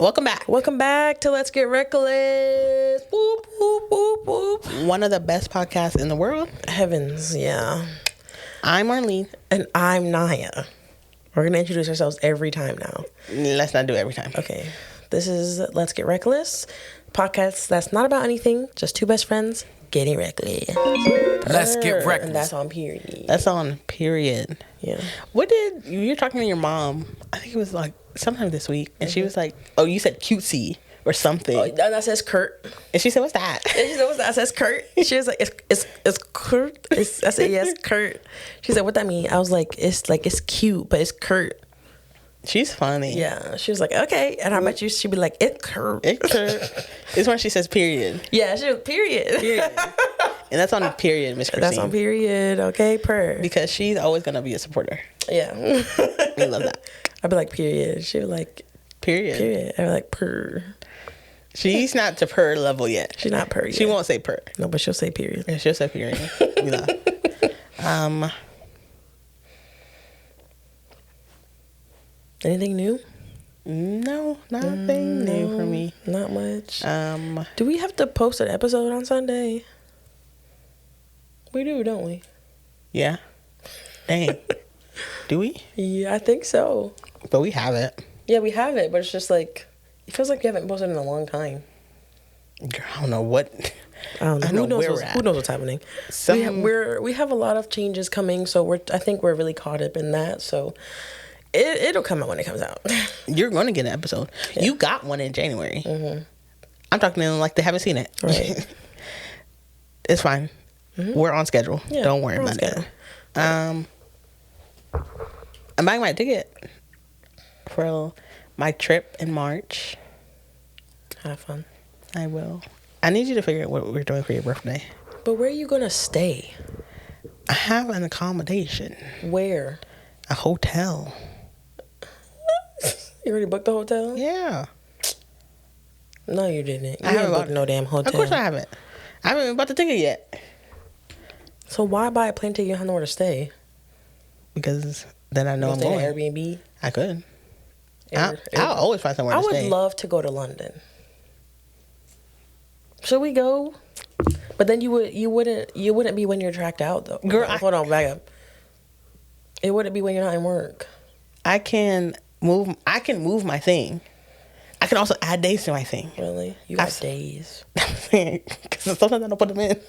Welcome back to Let's Get Reckless. Boop, boop, boop, boop. One of the best podcasts in the world. Heavens, yeah. I'm Marlene. And I'm Nyaa. We're going to introduce ourselves every time now. Let's not do it every time. Okay. This is Let's Get Reckless. Podcast that's not about anything. Just two best friends getting reckless. Let's get reckless. And that's on period. That's on period. Yeah. What did you were talking to your mom? I think it was like sometime this week, and she was like, "Oh, you said cutesy or something." Oh, that says Kurt. And she said, "What's that?" And she said, "What's that?" I says Kurt. She was like, "It's Kurt." I said, "Yes, Kurt." She said, "What that mean?" I was like, "It's cute, but it's Kurt." She's funny. Yeah. She was like, "Okay," and I bet you she'd be like, "It's Kurt." It's Kurt. It's when she says period. Yeah, she was period. Period. And that's on period, Miss Christine. That's on period. Okay, per. Because she's always gonna be a supporter. Yeah. We love that. I'd be like, period. She'd be like, period. I'd be like, per. She's not to per level yet. She's not per yet. She won't say per. No, but she'll say period. Yeah, she'll say period. We love. Anything new? No, nothing new for me. Not much. Do we have to post an episode on Sunday? We do, don't we? Yeah. Dang. Do we? Yeah, I think so. But we have it. Yeah, we have it, but it's just like, it feels like we haven't posted in a long time. Girl, I don't know what. I don't know. Who knows what's happening? We have a lot of changes coming, so I think we're really caught up in that. So it'll come out when it comes out. You're going to get an episode. Yeah. You got one in January. Mm-hmm. I'm talking to them like they haven't seen it. Right. It's fine. Mm-hmm. We're on schedule. Yeah, don't worry about it. I'm buying my ticket for my trip in March. Have fun. I will. I need you to figure out what we're doing for your birthday. But where are you going to stay? I have an accommodation. Where? A hotel. You already booked the hotel? Yeah. No, you didn't. You haven't booked no damn hotel. Of course I haven't. I haven't even bought the ticket yet. So why buy a plane ticket? You have nowhere to stay. Because then I know I'm going. Airbnb? I could. I'll always find somewhere to stay. I would love to go to London. Should we go? But then you wouldn't be when you're tracked out though. Girl, hold on, back up. It wouldn't be when you're not in work. I can move my thing. I can also add days to my thing. Really? You got days? Because sometimes I don't put them in.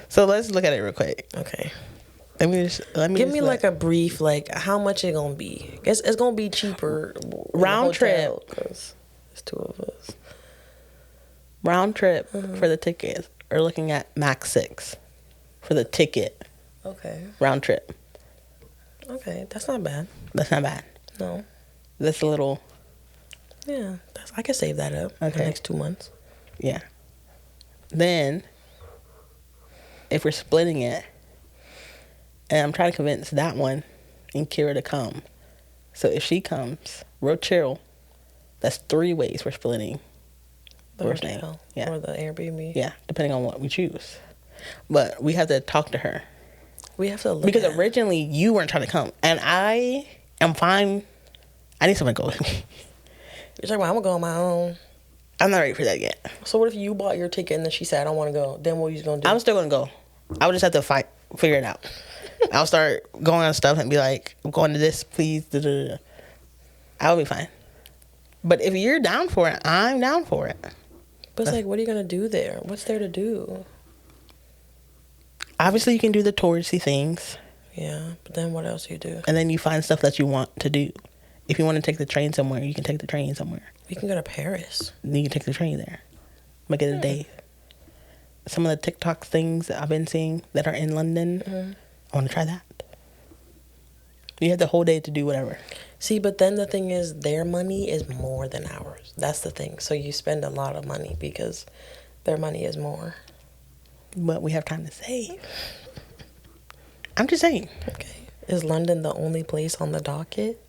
So let's look at it real quick. Okay. Let me give me like a brief, like how much it gonna be. It's gonna be cheaper round trip because it's two of us. Round trip for the tickets. We're looking at max 6 for the ticket. Okay. Round trip. Okay, that's not bad. That's not bad. No. That's a little. Yeah, I can save that up for the next 2 months. Yeah. Then, if we're splitting it, and I'm trying to convince that one and Kira to come. So if she comes, real chill, that's 3 ways we're splitting. The hotel, yeah. Or the Airbnb. Yeah, depending on what we choose. But we have to talk to her. We have to look because originally you weren't trying to come, and I am fine. I need someone to go with me. You're talking about I'm gonna go on my own. I'm not ready for that yet. So what if you bought your ticket and then she said I don't want to go? Then what are you gonna do? I'm still gonna go. I would just have to figure it out. I'll start going on stuff and be like, I'm going to this, please. Da-da-da. I'll be fine. But if you're down for it, I'm down for it. But it's like, what are you gonna do there? What's there to do? Obviously, you can do the touristy things. Yeah, but then what else do you do? And then you find stuff that you want to do. If you want to take the train somewhere, you can take the train somewhere. We can go to Paris. You can take the train there. Make it a day. Some of the TikTok things that I've been seeing that are in London, I want to try that. You have the whole day to do whatever. See, but then the thing is, their money is more than ours. That's the thing. So you spend a lot of money because their money is more. But we have time to save. I'm just saying. Okay. Is London the only place on the docket?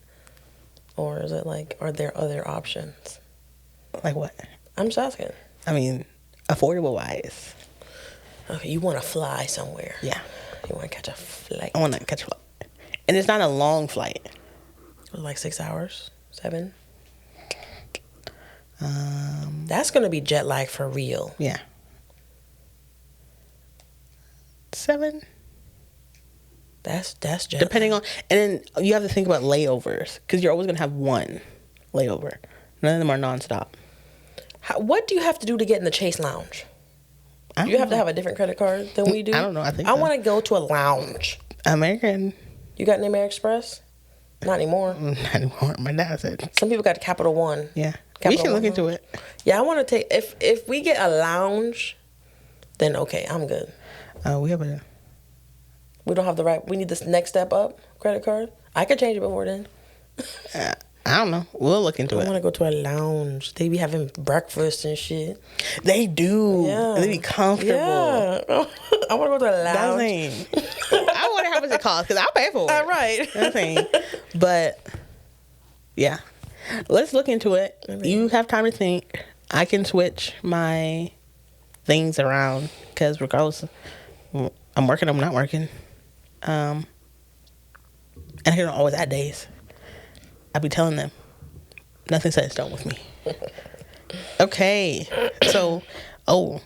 Or is it like, are there other options? Like what? I'm just asking. I mean, affordable wise. Okay, you want to fly somewhere. Yeah. You want to catch a flight. I want to catch a flight. And it's not a long flight. Like 6 hours? 7? That's gonna be jet lag for real. Yeah. 7. That's jet Depending lag. on, and then you have to think about layovers because you're always gonna have one layover. None of them are nonstop. What do you have to do to get in the Chase Lounge? Do you have to have a different credit card than we do? I don't know. I think I so. want to go to a lounge. American. You got an American Express? Not anymore. Not anymore. My dad said. Some people got Capital One. Yeah. Capital We can look One into lounge. it. Yeah, I want to take if we get a lounge, then okay, I'm good. We have a. We don't have the right. We need this next step up credit card. I could change it before then. I don't know. We'll look into I it. want to go to a lounge. They be having breakfast and shit. They do. Yeah. They be comfortable. Yeah. I want to go to a lounge. I wonder how much it costs because I'll pay for it. All right. That's thing. But yeah, let's look into it. You have time to think. I can switch my things around because regardless, I'm working. I'm not working. And I don't always add days. I be telling them, nothing set in stone with me. Okay, so, we're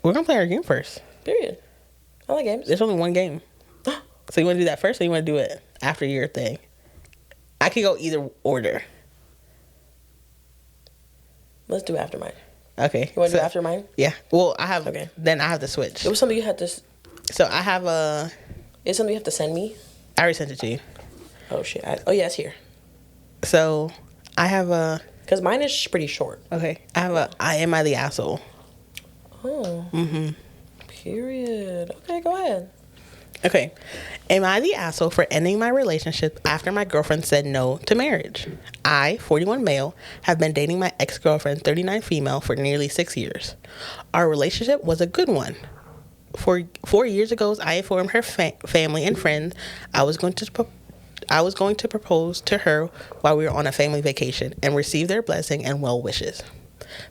gonna play our game first. Period. I like games. There's only one game. So you want to do that first, or you want to do it after your thing? I could go either order. Let's do after mine. Okay. You want to do after mine? Yeah. Well, I have. Okay. Then I have to switch. It was something you had to. So I have a. It's something you have to send me. I already sent it to you. Oh shit! Oh yeah, it's here. So I have a. Cause mine is pretty short. Okay. I have a. Am I the asshole? Oh. Period. Okay, go ahead. Okay. Am I the asshole for ending my relationship after my girlfriend said no to marriage? I, 41 male, have been dating my ex-girlfriend, 39 female, for nearly 6 years. Our relationship was a good one. 4 years ago, I informed her family and friends I was going to propose to her while we were on a family vacation and receive their blessing and well wishes.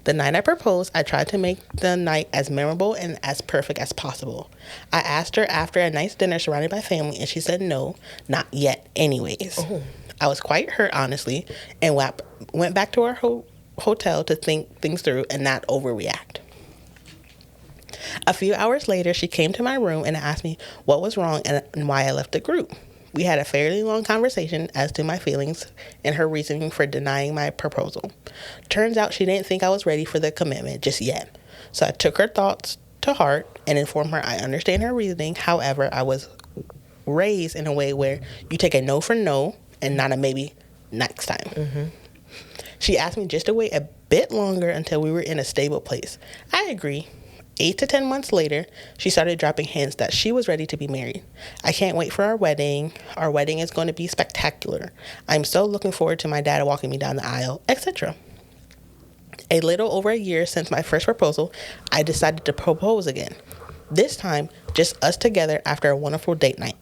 The night I proposed, I tried to make the night as memorable and as perfect as possible. I asked her after a nice dinner surrounded by family, and she said no, not yet anyways. Oh. I was quite hurt, honestly, and went back to our hotel to think things through and not overreact. A few hours later, she came to my room and asked me what was wrong and why I left the group. We had a fairly long conversation as to my feelings and her reasoning for denying my proposal. Turns out she didn't think I was ready for the commitment just yet. So I took her thoughts to heart and informed her I understand her reasoning. However, I was raised in a way where you take a no for no and not a maybe next time. Mm-hmm. She asked me just to wait a bit longer until we were in a stable place. I agree. 8 to 10 months later, she started dropping hints that she was ready to be married. I can't wait for our wedding. Our wedding is going to be spectacular. I'm so looking forward to my dad walking me down the aisle, etc. A little over a year since my first proposal, I decided to propose again. This time, just us together after a wonderful date night.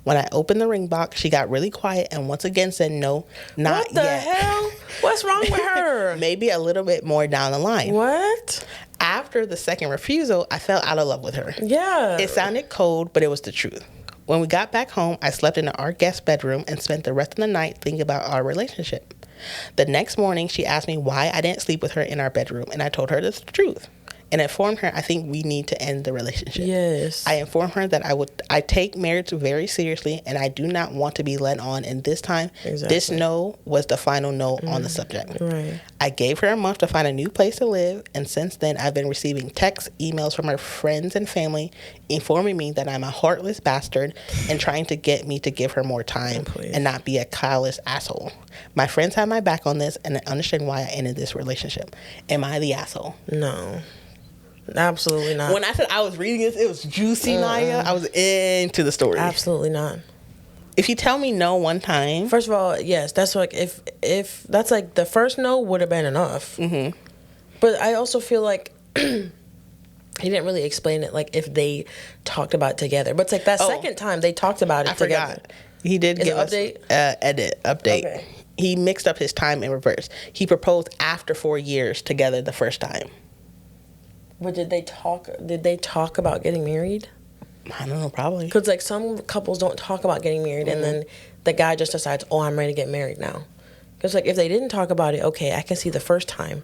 When I opened the ring box, she got really quiet and once again said no, not yet. What the hell? What's wrong with her? Maybe a little bit more down the line. What? After the second refusal, I fell out of love with her. Yeah. It sounded cold, but it was the truth. When we got back home, I slept in our guest bedroom and spent the rest of the night thinking about our relationship. The next morning, she asked me why I didn't sleep with her in our bedroom, and I told her the truth. And informed her I think we need to end the relationship. Yes. I informed her that I take marriage very seriously and I do not want to be led on. And this time, This no was the final no on the subject. Right. I gave her a month to find a new place to live. And since then, I've been receiving texts, emails from her friends and family informing me that I'm a heartless bastard and trying to get me to give her more time and not be a callous asshole. My friends have my back on this and I understand why I ended this relationship. Am I the asshole? No. Absolutely not. When I said I was reading this, it was juicy, Nyaa. I was into the story. Absolutely not. If you tell me no one time, first of all, yes, that's like if that's like the first no would have been enough. Mm-hmm. But I also feel like he didn't really explain it. Like if they talked about it together, but it's like that second time they talked about it together. Forgot. He did give us update. Update. Okay. He mixed up his time in reverse. He proposed after 4 years together the first time. But did they talk about getting married? I don't know, probably. Because like some couples don't talk about getting married, and then the guy just decides, "Oh, I'm ready to get married now." Because, like, if they didn't talk about it, okay, I can see the first time.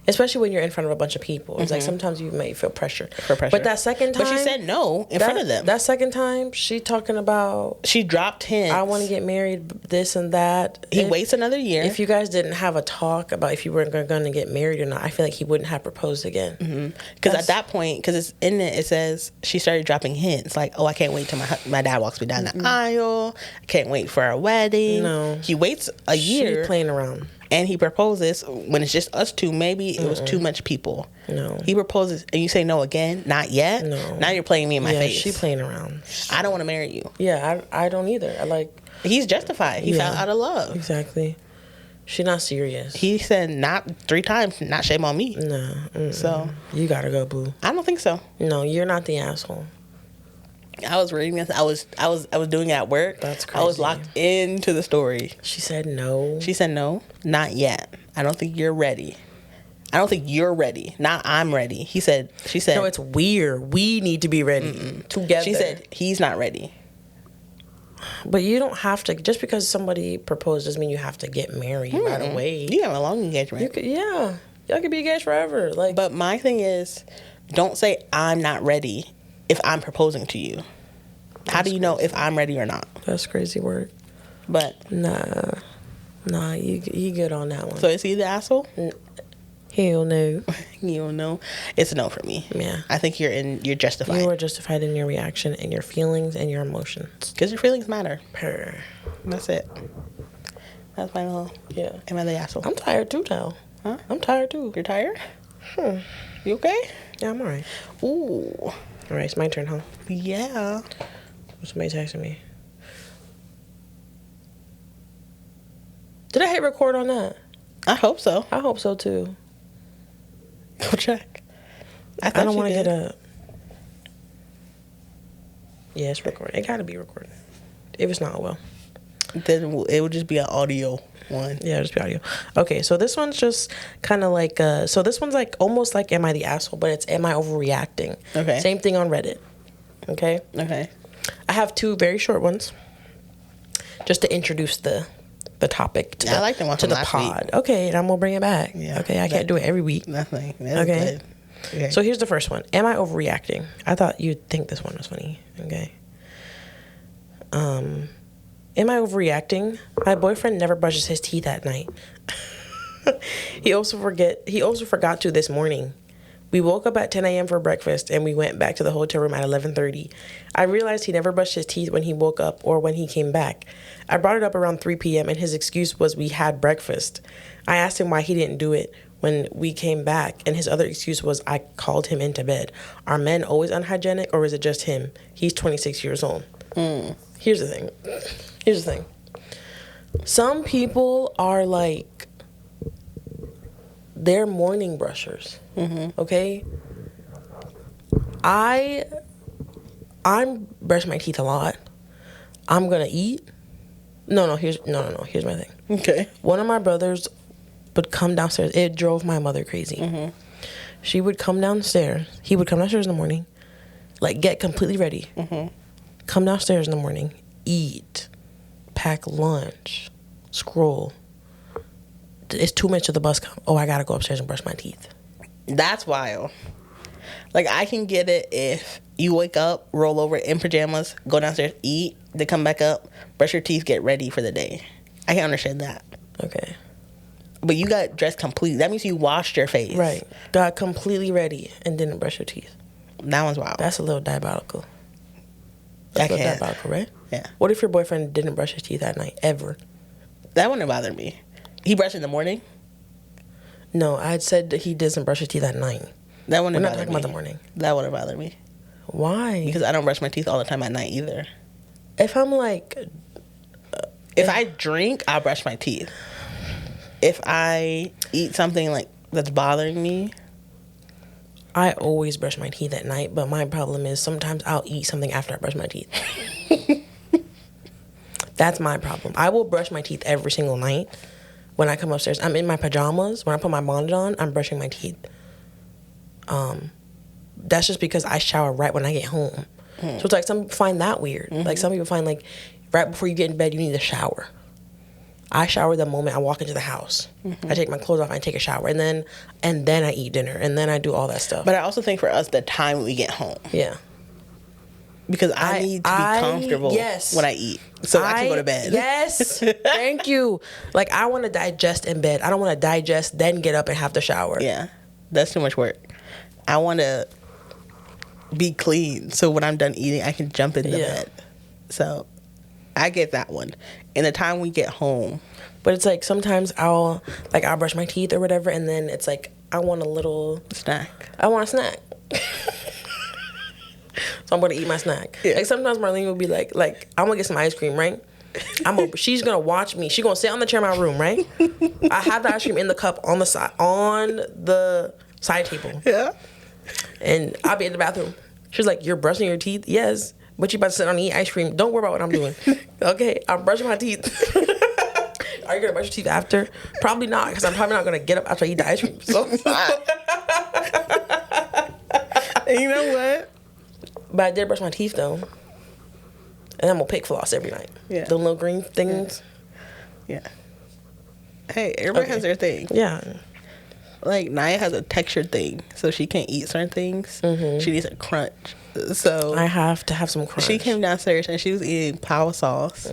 Especially when you're in front of a bunch of people. It's like sometimes you may feel pressure. But that second time... But she said no in front of them. That second time, she talking about... She dropped hints. I want to get married, this and that. He waits another year. If you guys didn't have a talk about if you were going to get married or not, I feel like he wouldn't have proposed again. Because at that point, because it's in it says she started dropping hints. Like, oh, I can't wait till my dad walks me down the aisle. I can't wait for our wedding. No. He waits a year. She's playing around. And he proposes when it's just us two. Maybe it was too much people. No. He proposes and you say no again? Not yet? No. Now you're playing me in my face. She's playing around. I don't want to marry you. Yeah, I don't either. He's justified. He fell out of love. Exactly. She's not serious. He said not 3 times, not shame on me. No. So. You gotta go, boo. I don't think so. No, you're not the asshole. I was reading this. I was doing it at work. That's crazy. I was locked into the story. She said no. She said no, not yet. I don't think you're ready. I don't think you're ready. Not I'm ready. She said. No, it's weird. We need to be ready together. She said he's not ready. But you don't have to. Just because somebody proposed doesn't mean you have to get married right away. You have a long engagement. Y'all could be engaged forever. But my thing is, don't say I'm not ready if I'm proposing to you. How do you know if I'm ready or not? That's crazy word. But nah, you good on that one. So is he the asshole? Hell no. You don't know. It's a no for me. Yeah. I think you're justified. You are justified in your reaction and your feelings and your emotions. Because your feelings matter. Purr. That's it. That's my little. Yeah. Am I the asshole? I'm tired too now. Huh? I'm tired too. You're tired? You okay? Yeah, I'm alright. Ooh. Alright, it's my turn, huh? Yeah. Somebody texting me. Did I hit record on that? I hope so. I hope so too. Go check. I don't want to get up. Yeah, it's recording. It gotta be recording. If it's not, well. Then it would just be an audio one. Yeah, just be audio. Okay, so this one's just kind of like, so this one's like almost like Am I the Asshole, but it's Am I Overreacting? Okay. Same thing on Reddit. Okay? Okay. I have 2 very short ones just to introduce the topic to I like the one to from the last pod. week. Okay, and I'm gonna bring it back. Yeah. Okay, I can't do it every week. Nothing. Okay. Okay. So here's the first one. Am I overreacting? I thought you'd think this one was funny. Okay. Am I overreacting? My boyfriend never brushes his teeth at night. He also forgot to this morning. We woke up at 10 a.m. for breakfast and we went back to the hotel room at 11:30. I realized he never brushed his teeth when he woke up or when he came back. I brought it up around 3 p.m. and his excuse was we had breakfast. I asked him why he didn't do it when we came back, and his other excuse was I called him into bed. Are men always unhygienic or is it just him? He's 26 years old. Here's the thing. Some people are like, they're morning brushers. Okay? I'm brushing my teeth a lot. I'm gonna eat. No. Here's my thing. Okay. One of my brothers would come downstairs. It drove my mother crazy. She would come downstairs. He would come downstairs in the morning, like get completely ready. Come downstairs in the morning, eat, pack lunch, scroll. It's 2 minutes to the bus come. Oh, I gotta go upstairs and brush my teeth. That's wild. Like, I can get it if you wake up, roll over in pajamas, go downstairs, eat, then come back up, brush your teeth, get ready for the day. I can understand that. Okay. But you got dressed completely. That means you washed your face. Right. Got completely ready and didn't brush your teeth. That one's wild. That's a little diabolical. That's a little diabolical, right? Yeah. What if your boyfriend didn't brush his teeth at night, ever? That wouldn't bother me. He brushed in the morning? No, I had said that he doesn't brush his teeth at night. That wouldn't We're bother not talking me. about the morning. That wouldn't bother me. Why? Because I don't brush my teeth all the time at night either. If I'm like... if I drink, I'll brush my teeth. If I eat something like that's bothering me... I always brush my teeth at night, but my problem is sometimes I'll eat something after I brush my teeth. That's my problem. I will brush my teeth every single night when I come upstairs. I'm in my pajamas. When I put my bonnet on, I'm brushing my teeth. That's just because I shower right when I get home. So it's like some people find that weird. Like some people find like right before you get in bed, you need a shower. I shower the moment I walk into the house. I take my clothes off and take a shower, and then I eat dinner, and then I do all that stuff. But I also think for us, the time we get home. Yeah. Because I need to be comfortable when I eat, so I can go to bed. Yes, thank you. Like, I want to digest in bed. I don't want to digest, then get up and have to shower. Yeah, that's too much work. I want to be clean, so when I'm done eating, I can jump into bed. So I get that one. And the time we get home. But it's like sometimes I'll brush my teeth or whatever, and then it's like I want a little snack. I want a snack. So I'm gonna eat my snack. Yeah. Like sometimes Marlene will be like I'm gonna get some ice cream, right? She's gonna watch me. She's gonna sit on the chair in my room, right? I have the ice cream in the cup on the side table. Yeah. And I'll be in the bathroom. She's like, "You're brushing your teeth?" Yes. But you about to sit down and eat ice cream. Don't worry about what I'm doing. Okay, I'm brushing my teeth. Are you gonna brush your teeth after? Probably not, because I'm probably not gonna get up after I eat the ice cream. So. And you know what? But I did brush my teeth though, and I'm gonna pick floss every night. Yeah, the little green things. Yeah. Hey, everybody has their thing. Yeah. Like Nyaa has a textured thing, so she can't eat certain things. She needs a crunch. So I have to have some crunch. She came downstairs and she was eating power sauce.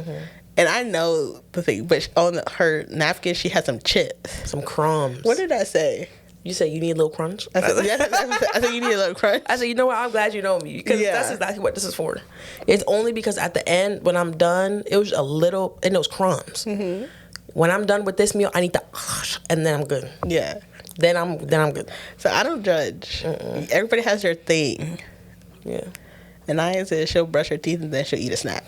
And I know the thing, but on her napkin she had some chips. Some crumbs. What did I say? You said you need a little crunch? I said you need a little crunch. I said, you know what? I'm glad you know me, because that's exactly what this is for. It's only because at the end, when I'm done, it was a little, and it was crumbs. When I'm done with this meal, I need to, and then I'm good. Yeah. Then I'm good. So I don't judge. Everybody has their thing. Yeah. And Naya said she'll brush her teeth and then she'll eat a snack.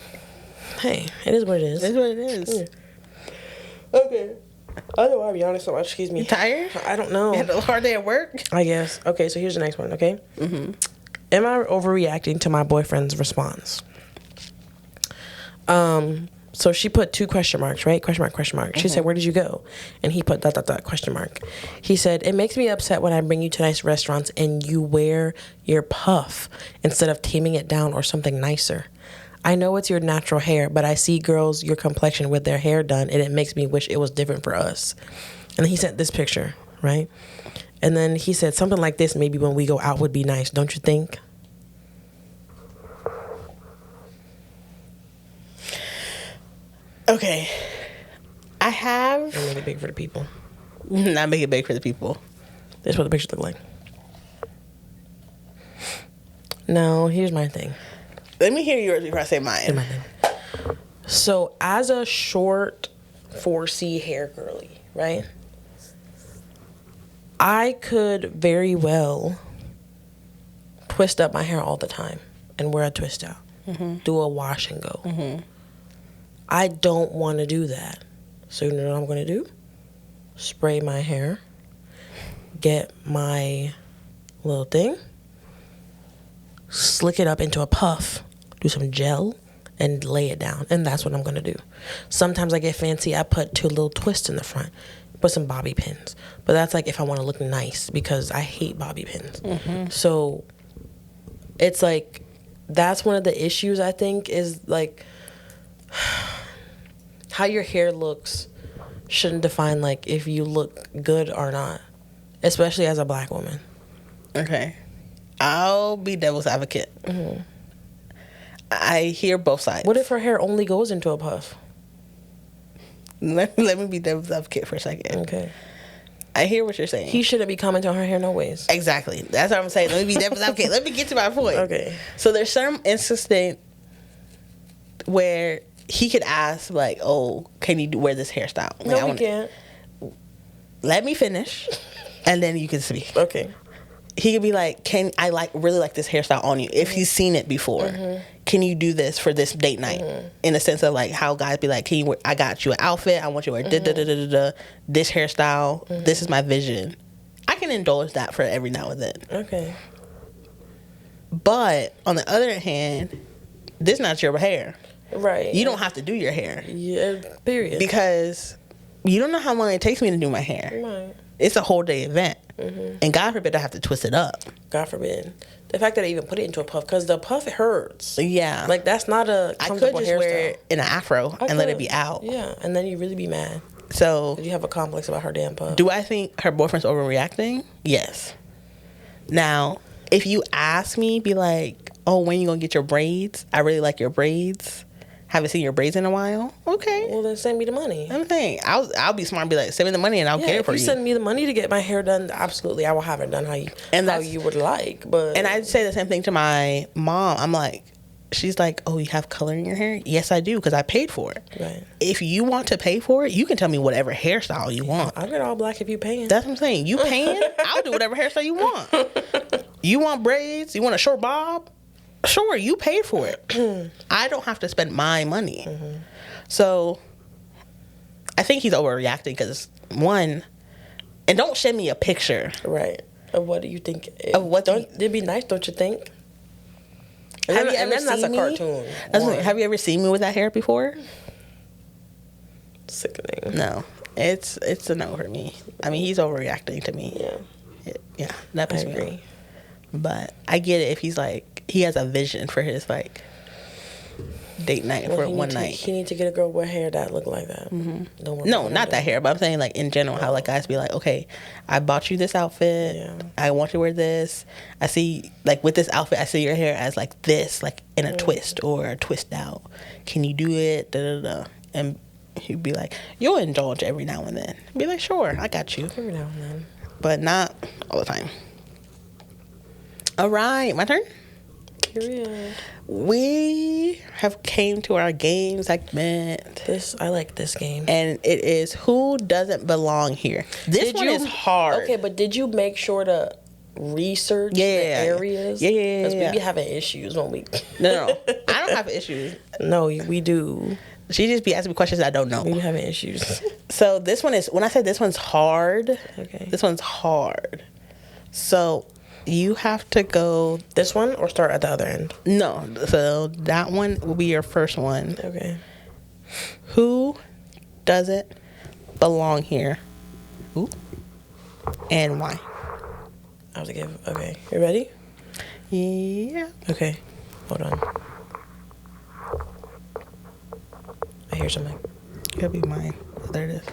Hey, it is what it is. It is what it is. Yeah. Okay. I don't know why I'm yawning so much. Excuse me. You tired? I don't know. You had a hard day at work? I guess. Okay, so here's the next one, okay? Am I overreacting to my boyfriend's response? So she put 2 question marks, right? Question mark, question mark. She said, where did you go? And he put ... question mark. He said, it makes me upset when I bring you to nice restaurants and you wear your puff instead of taming it down or something nicer. I know it's your natural hair, but I see girls your complexion with their hair done, and it makes me wish it was different for us. And he sent this picture, right? And then he said, something like this maybe when we go out would be nice, don't you think? Okay. I have... I'm make it big for the people. Not make it big for the people. This is what the pictures look like. No, here's my thing. Let me hear yours before I say mine. So, as a short 4C hair girly, right? I could very well twist up my hair all the time and wear a twist out. Do a wash and go. I don't want to do that. So, you know what I'm going to do? Spray my hair. Get my little thing. Slick it up into a puff. Do some gel and lay it down, and that's what I'm gonna do. Sometimes I get fancy. I put 2 little twists in the front, put some bobby pins, but that's like if I want to look nice, because I hate bobby pins. So it's like that's one of the issues, I think, is like how your hair looks shouldn't define like if you look good or not, especially as a black woman. Okay, I'll be devil's advocate. I hear both sides. What if her hair only goes into a puff? Let me be devil's advocate for a second. Okay. I hear what you're saying. He shouldn't be commenting on her hair no ways. Exactly. That's what I'm saying. Let me be devil's advocate. Let me get to my point. Okay. So there's some instance where he could ask, like, oh, can you wear this hairstyle? Like, no, he can't. Let me finish, and then you can speak. Okay. He could be like, "Can I really like this hairstyle on you? If he's seen it before, can you do this for this date night?" In a sense of like how guys be like, "Can you? I got you an outfit. I want you to wear this hairstyle. This is my vision." I can indulge that for every now and then. Okay. But on the other hand, this is not your hair. Right. You don't have to do your hair. Yeah. Period. Because you don't know how long it takes me to do my hair. Right. It's a whole day event. And God forbid I have to twist it up. God forbid. The fact that I even put it into a puff, because the puff hurts. Yeah. Like, that's not a I comfortable could just hairstyle. wear it in an afro and let it be out. Yeah, and then you really be mad. So, You have a complex about her damn puff. do I think her boyfriend's overreacting? Yes. Now, if you ask me, be like, oh, when you gonna get your braids? I really like your braids. Haven't seen your braids in a while. Okay. Well, then send me the money. I'm saying I'll be smart and be like, send me the money and I'll get it for you. If you send me the money to get my hair done, absolutely, I will have it done how you would like. But And I say the same thing to my mom. I'm like, she's like, oh, you have color in your hair? Yes, I do, because I paid for it. Right. If you want to pay for it, you can tell me whatever hairstyle you want. I'll get all black if you paying. That's what I'm saying. You paying? I'll do whatever hairstyle you want. You want braids? You want a short bob? Sure, you paid for it. I don't have to spend my money. So I think he's overreacting because, one, and don't send me a picture. Right. Of what do you think? Of what It'd be nice, don't you think? Have you ever that's seen a cartoon. Have you ever seen me with that hair before? Sickening. No. It's a no for me. I mean, he's overreacting to me. Yeah. That I pisses me off. agree. But I get it if he's like, he has a vision for his like date night for one night. He need to get a girl with hair that look like that. Don't worry No, about not that hair, but I'm saying like in general, how like guys be like, okay, I bought you this outfit. Yeah. I want you to wear this. I see like with this outfit, I see your hair as like this, like in a twist or a twist out. Can you do it? Da, da, da. And he'd be like, you'll indulge every now and then. Be like, sure, I got you. Every now and then. But not all the time. All right, my turn. Period. We have came to our game segment. I like this game. And it is Who Doesn't Belong Here. This one is hard. Okay, but did you make sure to research the areas? Yeah. Because we be having issues when we... No. I don't have issues. No, we do. She just be asking me questions I don't know. We be having issues. So this one is, when I say this one's hard, Okay. this one's hard. So you have to go... This one or start at the other end? No. So that one will be your first one. Okay. Who doesn't belong here? Who? And why? I have to give... Okay. You ready? Yeah. Okay. Hold on. I hear something. It'll be mine. There it is.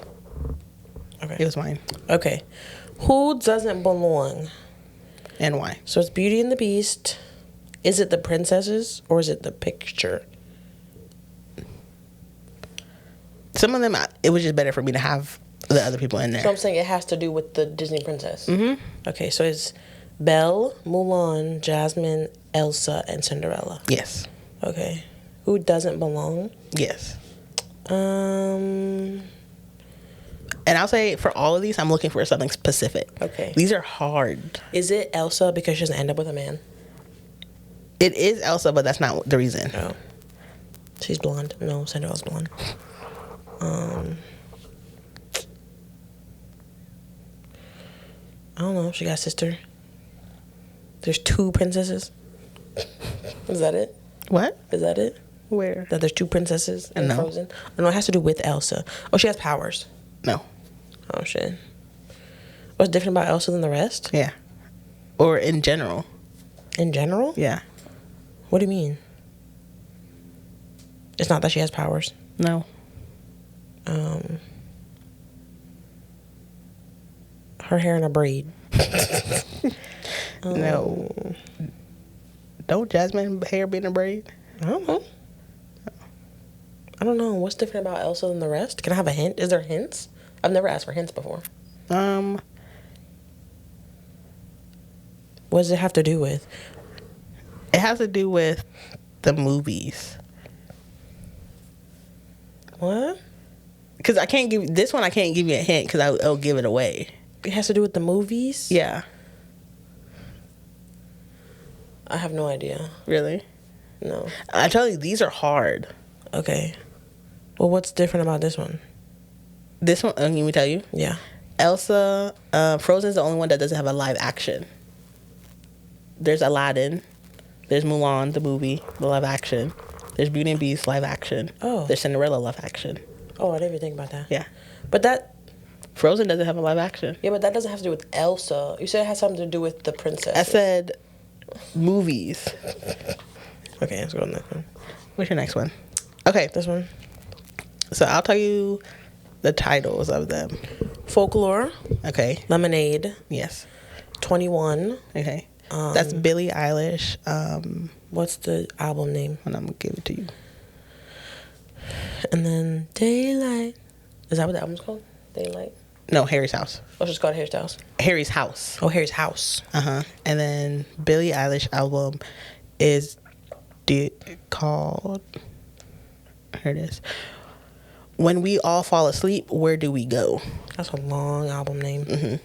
Okay. It was mine. Okay. Who doesn't belong? And why? So it's Beauty and the Beast. Is it the princesses or is it the picture? Some of them, it was just better for me to have the other people in there. So I'm saying it has to do with the Disney princess. Mm-hmm. Okay, so it's Belle, Mulan, Jasmine, Elsa, and Cinderella. Yes. Okay. Who doesn't belong? Yes. Is And I'll say for all of these, I'm looking for something specific. Okay. These are hard. it Elsa because she doesn't end up with a man? It is Elsa, but that's not the reason. No. She's blonde. No, Cinderella's blonde. I don't know. She got a sister. There's 2 princesses. Is that it? What? Is that it? Where? That there's 2 princesses in No. Frozen? Oh, no, it has to do with Elsa. Oh, she has powers. No. Oh, shit. What's different about Elsa than the rest? Yeah. Or in general. In general? Yeah. What do you mean? It's not that she has powers. No. Her hair in a braid. No. Don't Jasmine hair be in a braid? I don't know. I don't know. What's different about Elsa than the rest? Can I have a hint? Is there hints? I've never asked for hints before. What does it have to do with? It has to do with the movies. What? Because I can't give this one. I can't give you a hint because I'll give it away. It has to do with the movies? Yeah. I have no idea. Really? No. I tell you, these are hard. Okay. Well, what's different about this one? This one, let me tell you. Yeah. Elsa, Frozen's the only one that doesn't have a live action. There's Aladdin. There's Mulan, the movie, the live action. There's Beauty and Beast, live action. Oh. There's Cinderella, live action. Oh, I didn't even think about that. Yeah. But that... Frozen doesn't have a live action. Yeah, but that doesn't have to do with Elsa. You said it has something to do with the princess. I said movies. Okay, let's go on that one. What's your next one? Okay. This one. So I'll tell you the titles of them. Folklore. Okay. Lemonade. Yes. 21. Okay. That's Billie Eilish. What's the album name? And I'm gonna give it to you. And then Daylight. Is that what the album's called? Daylight? No, Harry's House. Oh, it's just called Harry's House. Harry's House. Oh, Harry's House. And then Billie Eilish album is called. Here it is. When We All Fall Asleep, Where Do We Go? That's a long album name.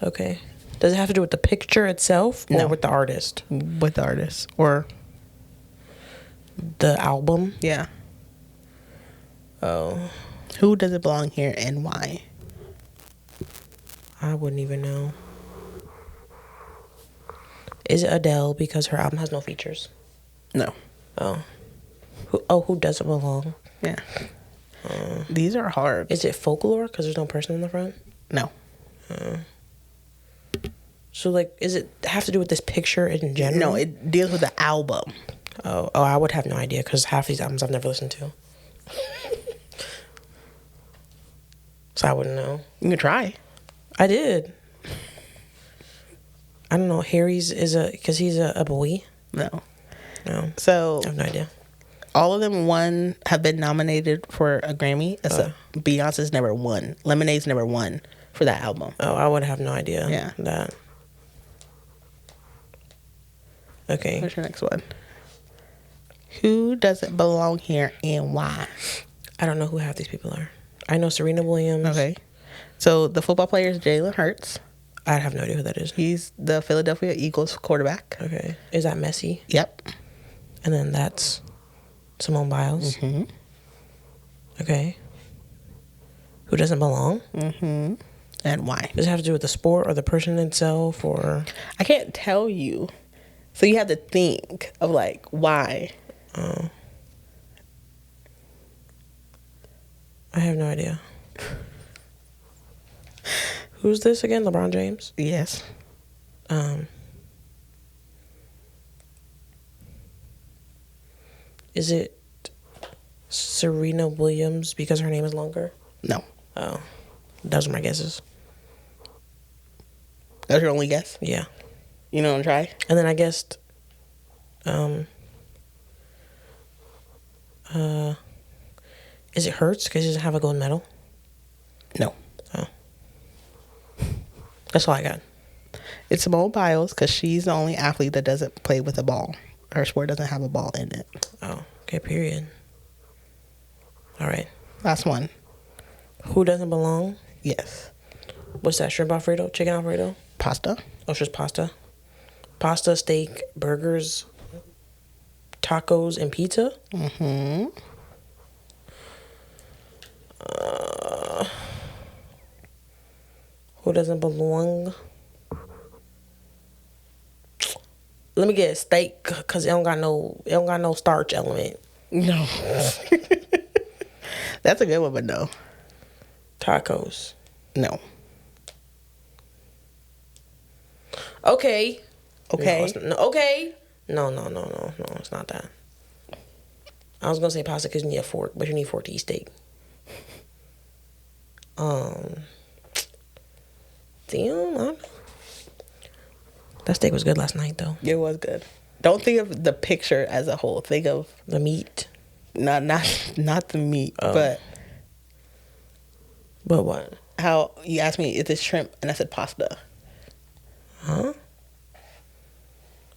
Okay. Does it have to do with the picture itself or No. with the artist? With the artist or The album? yeah. Oh, Who Does It Belong Here and why? I wouldn't even know. Is it Adele because her album has no features? No. Oh. Who does it belong? Yeah. These are hard. Is it Folklore because there's no person in the front? No. So, like, is it have to do with this picture in general? No, it deals with the album. Oh, I would have no idea because half these albums I've never listened to. So I wouldn't know. You can try. I did. I don't know. Harry's is because he's a boy. No. No, So I have no idea. all of them have been nominated for a Grammy. Except Beyonce's never won. Lemonade's never won for that album. Oh, I would have no idea. Yeah. That. Okay. What's your next one? Who Doesn't Belong Here and why? I don't know who half these people are. I know Serena Williams. Okay. So the football player is Jalen Hurts. I have no idea who that is. He's the Philadelphia Eagles quarterback. Okay. Is that Messi? Yep. And then that's Simone Biles. Mm-hmm. Okay. Who doesn't belong? Mm-hmm. And why? Does it have to do with the sport or the person itself or? I can't tell you. So you have to think of like why. Oh. I have no idea. Who's this again? LeBron James? Yes. Is it Serena Williams because her name is longer? No. Oh. Those are my guesses. That's your only guess? Yeah. You know what I'm trying? And then I guessed is it Hurts because he doesn't have a gold medal? No. Oh. That's all I got. It's Simone Biles because she's the only athlete that doesn't play with a ball. Her sport doesn't have a ball in it. Oh, okay, period. All right. Last one. Who doesn't belong? Yes. What's that? Shrimp Alfredo? Chicken Alfredo? Pasta. Oh, it's just pasta? Pasta, steak, burgers, tacos, and pizza? Mm-hmm. Who doesn't belong? Let me get steak because it don't got no starch element. No. That's a good one, but no. Tacos. No. Okay. Okay. Okay. No, it's not that. I was gonna say pasta because you need a fork, but you need a fork to eat steak. Damn, that steak was good last night though. It was good. Don't think of the picture as a whole. Think of The meat. not the meat, But what? how you asked me is this shrimp and I said pasta. Huh?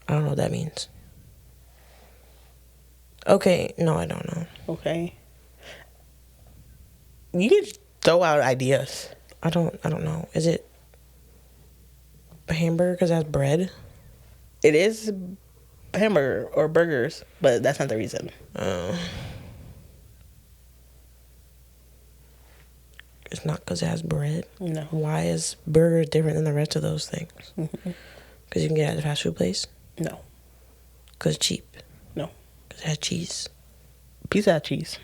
I don't know what that means. Okay, no, I don't know. Okay. You can just throw out ideas. I don't know. Is it a hamburger because it has bread? It is hamburger or burgers, but that's not the reason. It's not because it has bread. No. Why is burger different than the rest of those things? Because you can get it at a fast food place? No. Because it's cheap? No. Because it has cheese? Pizza has cheese.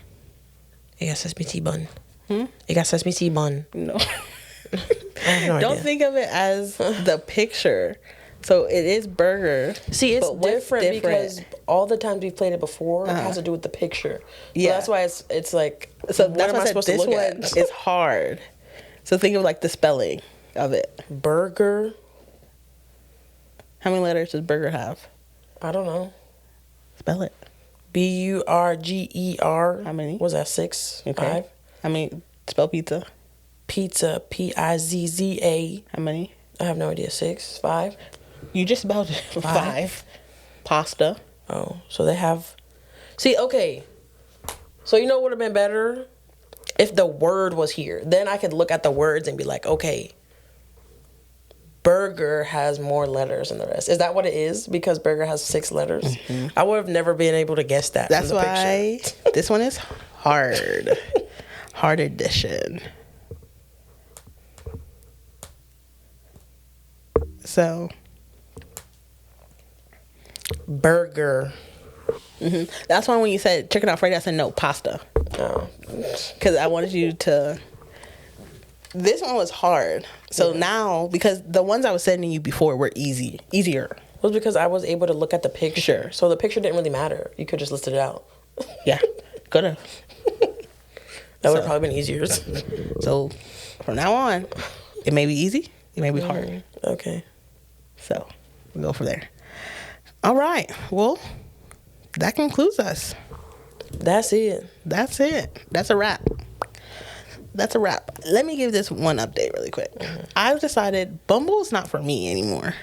It has sesame seed bun? It got sesame seed bun. No. I have no Don't idea. think of it as the picture. So it is burger. See, it's but what's different because all the times we've played it before, it has to do with the picture. So Yeah. that's why it's like, So what that's am why I I said supposed to this look one at? is hard. So think of like the spelling of it. Burger. How many letters does burger have? I don't know. Spell it. Burger. How many? Was that 6? Okay. 5? I mean, spell pizza. Pizza. Pizza. How many? I have no idea. 6? 5? You just spelled it. 5. Pasta. Oh, so they have. See, okay. So you know what would have been better? If the word was here. Then I could look at the words and be like, okay, burger has more letters than the rest. Is that what it is? Because burger has 6 letters? Mm-hmm. I would have never been able to guess that. That's from the why this one is hard. Hard edition. So. Burger. Mm-hmm. That's why when you said chicken Alfredo, I said no, pasta. Oh. Because I wanted you to. This one was hard. So now, because the ones I was sending you before were easier. It was because I was able to look at the picture. So the picture didn't really matter. You could just list it out. Yeah, could have. That would have probably been easier. So from now on, it may be easy, it may be hard. Okay. So we'll go from there. All right. Well, that concludes us. That's it. That's it. That's a wrap. That's a wrap. Let me give this one update really quick. I've decided Bumble is not for me anymore.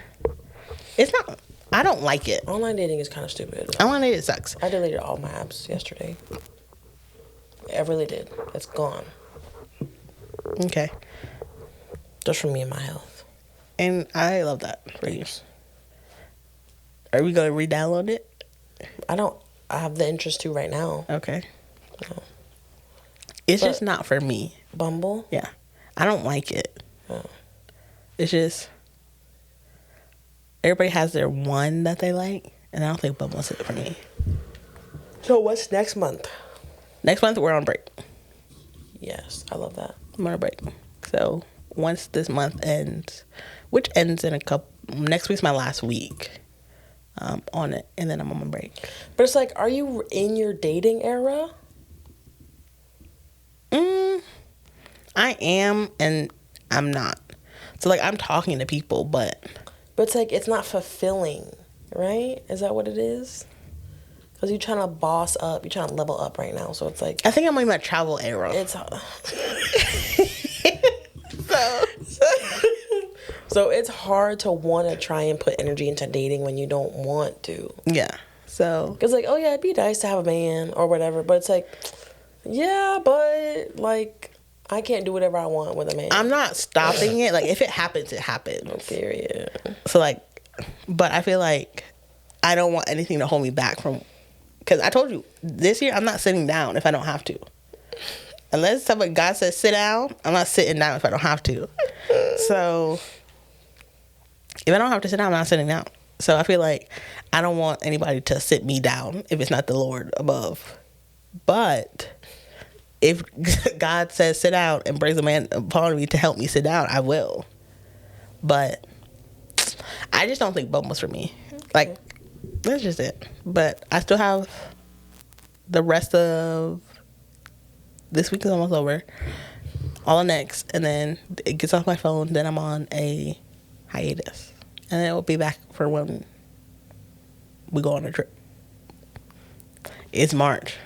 It's not. I don't like it. Online dating is kind of stupid. Online dating sucks. I deleted all my apps yesterday. I really did. It's gone. Okay. Just for me and my health. And I love that for you. Are we going to re-download it? I have the interest to right now. Okay. No. It's just not for me. Bumble? Yeah. I don't like it. Oh. It's just, everybody has their one that they like, and I don't think Bumble's it for me. So what's next month? Next month, we're on break. Yes, I love that. I'm on a break. So once this month ends, which ends in next week's my last week on it, and then I'm on my break. But it's like, are you in your dating era? I am, and I'm not. So, like, I'm talking to people, but it's like, it's not fulfilling, right? Is that what it is? Because you're trying to boss up. You're trying to level up right now. So it's like, I think I'm in my travel era. it's... So it's hard to want to try and put energy into dating when you don't want to. Yeah. So. Because, like, oh, yeah, it'd be nice to have a man or whatever. But it's like, yeah, but, like... I can't do whatever I want with a man. I'm not stopping it. Like, if it happens, it happens. Period. So, like, but I feel like I don't want anything to hold me back from, because I told you, this year I'm not sitting down if I don't have to. Unless God says sit down, I'm not sitting down if I don't have to. So, if I don't have to sit down, I'm not sitting down. So, I feel like I don't want anybody to sit me down if it's not the Lord above. But if God says sit down and brings a man upon me to help me sit down, I will. But I just don't think Bumble's for me. Like, that's just it. But I still have the rest of this week is almost over. All the next, and then it gets off my phone. Then I'm on a hiatus, and then it will be back for when we go on a trip. It's March.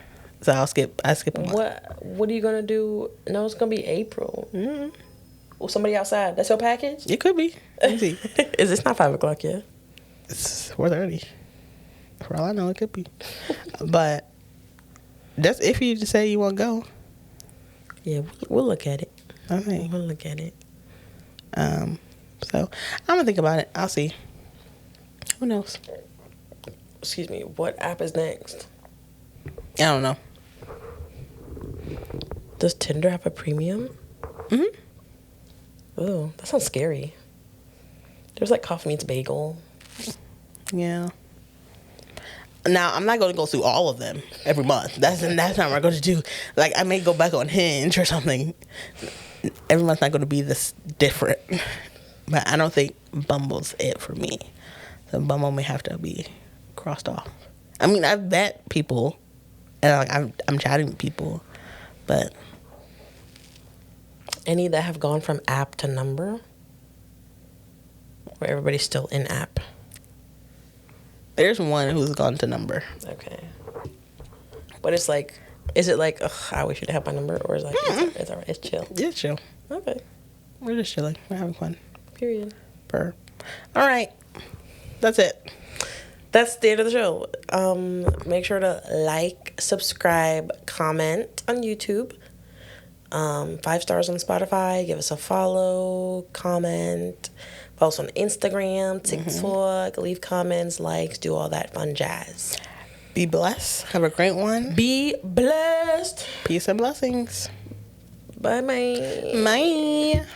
So I skip a month. What are you gonna do? No, it's gonna be April. Mm-hmm. Well, somebody outside. That's your package? It could be. Easy. Is it's not 5:00 yet? It's 4:30. For all I know, it could be. But that's if you just say you want to go. Yeah, we'll look at it. Okay. We'll look at it. So I'm gonna think about it. I'll see. Who knows? Excuse me. What app is next? I don't know. Does Tinder have a premium? Mm-hmm. Oh, that sounds scary. There's like Coffee Meets Bagel. Yeah. Now, I'm not going to go through all of them every month. That's not what I'm going to do. Like, I may go back on Hinge or something. Every month's not going to be this different. But I don't think Bumble's it for me. So Bumble may have to be crossed off. I mean, I've met people, and like I'm chatting with people, but Any that have gone from app to number? Where everybody's still in app? there's one who's gone to number. Okay. But it's like, is it like, ugh, I wish you'd have my number? Or is it like, it's all right, it's chill? It's chill. Okay. We're just chilling. We're having fun. Period. All right. That's it. That's the end of the show. Make sure to like, subscribe, comment on YouTube. 5 stars on Spotify. Give us a follow, comment. Follow us on Instagram, TikTok. Leave comments, likes, do all that fun jazz. Be blessed. Have a great one. Be blessed. Peace and blessings. Bye, bye. Bye.